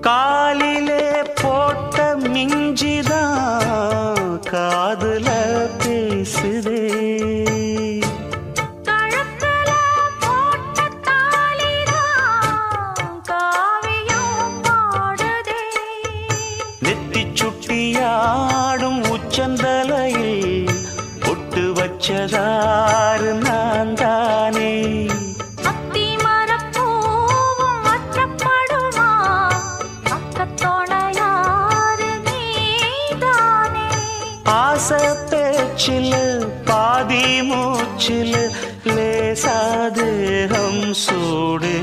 காலிலே போட்ட மிஞ்சிதான் காதுல பேசுதே. கழுத்துல போட்ட தாலிதான் காவியம் பாடுதே. நெத்தி சுட்டியாடும் உச்சந்தலையில் பொட்டு வச்சதாறு நான் தானே. அத்தி மரப்பூவும் அற்றப்படுமா அக்கத்தோணையாறு நீதானே. ஆசை பேச்சில் பாதி மூச்சில் லேசாதேகம் சூடு